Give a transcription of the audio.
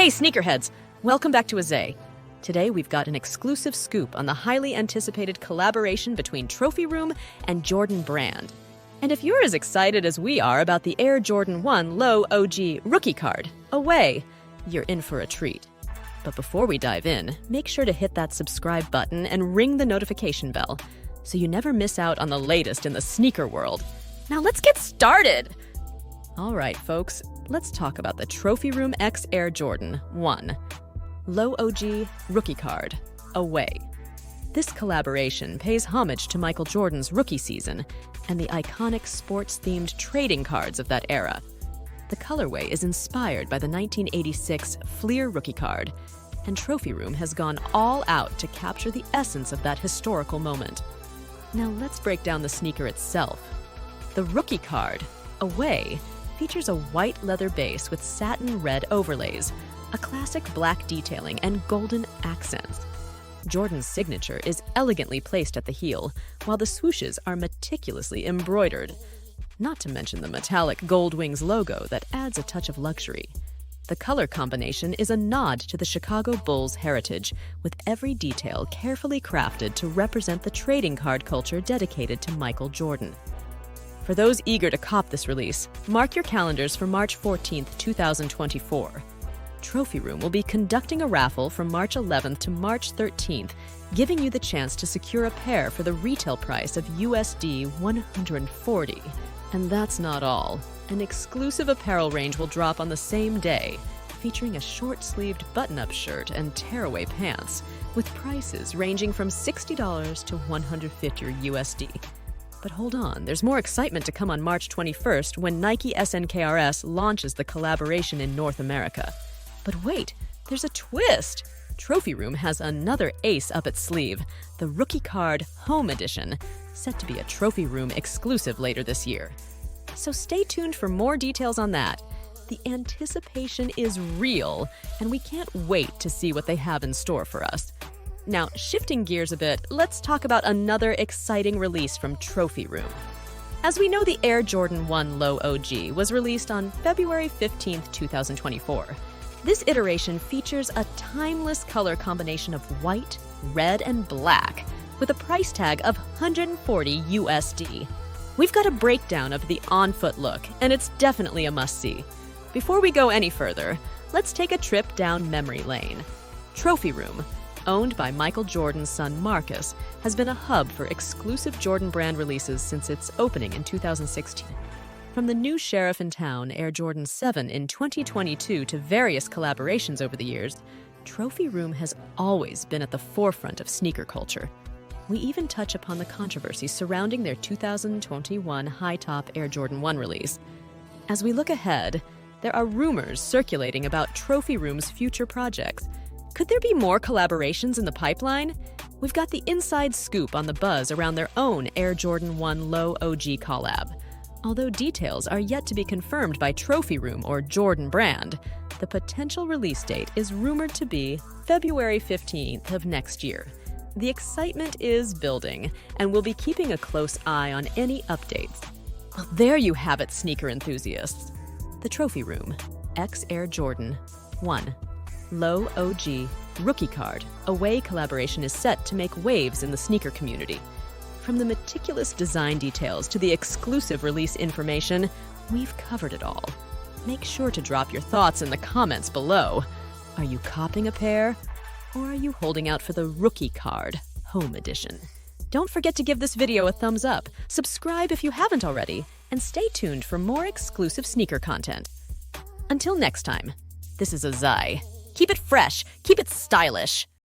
Hey sneakerheads, welcome back to Azay. Today we've got an exclusive scoop on the highly anticipated collaboration between Trophy Room and Jordan Brand. And if you're as excited as we are about the Air Jordan 1 Low OG rookie card, away, you're in for a treat. But before we dive in, make sure to hit that subscribe button and ring the notification bell so you never miss out on the latest in the sneaker world. Now let's get started! All right, folks, let's talk about the Trophy Room X Air Jordan 1 Low OG rookie card, away. This collaboration pays homage to Michael Jordan's rookie season and the iconic sports-themed trading cards of that era. The colorway is inspired by the 1986 Fleer rookie card, and Trophy Room has gone all out to capture the essence of that historical moment. Now let's break down the sneaker itself. The rookie card, away, features a white leather base with satin red overlays, a classic black detailing, and golden accents. Jordan's signature is elegantly placed at the heel, while the swooshes are meticulously embroidered, not to mention the metallic gold wings logo that adds a touch of luxury. The color combination is a nod to the Chicago Bulls' heritage, with every detail carefully crafted to represent the trading card culture dedicated to Michael Jordan. For those eager to cop this release, mark your calendars for March 14th, 2024. Trophy Room will be conducting a raffle from March 11th to March 13th, giving you the chance to secure a pair for the retail price of USD 140. And that's not all. An exclusive apparel range will drop on the same day, featuring a short-sleeved button-up shirt and tearaway pants, with prices ranging from $60 to $150 USD. But hold on, there's more excitement to come on March 21st when Nike SNKRS launches the collaboration in North America. But wait, there's a twist! Trophy Room has another ace up its sleeve, the Rookie Card Home Edition, set to be a Trophy Room exclusive later this year. So stay tuned for more details on that. The anticipation is real, and we can't wait to see what they have in store for us. Now, shifting gears a bit, let's talk about another exciting release from Trophy Room. As we know, the Air Jordan 1 Low OG was released on February 15th, 2024. This iteration features a timeless color combination of white, red, and black, with a price tag of $140 USD. We've got a breakdown of the on-foot look, and it's definitely a must-see. Before we go any further, let's take a trip down memory lane. Trophy Room, owned by Michael Jordan's son Marcus, has been a hub for exclusive Jordan Brand releases since its opening in 2016. From the new Sheriff in Town, Air Jordan 7 in 2022 to various collaborations over the years, Trophy Room has always been at the forefront of sneaker culture. We even touch upon the controversy surrounding their 2021 high-top Air Jordan 1 release. As we look ahead, there are rumors circulating about Trophy Room's future projects. Could there be more collaborations in the pipeline? We've got the inside scoop on the buzz around their own Air Jordan 1 Low OG collab. Although details are yet to be confirmed by Trophy Room or Jordan Brand, the potential release date is rumored to be February 15th of next year. The excitement is building, and we'll be keeping a close eye on any updates. Well, there you have it, sneaker enthusiasts. The Trophy Room X Air Jordan 1 Low OG rookie card away collaboration is set to make waves in the sneaker community. From the meticulous design details to the exclusive release information, we've covered it all. Make sure to drop your thoughts in the comments below. Are you copping a pair? Or are you holding out for the Rookie Card Home Edition? Don't forget to give this video a thumbs up, subscribe if you haven't already, and stay tuned for more exclusive sneaker content. Until next time, this is Azay. Keep it fresh, keep it stylish.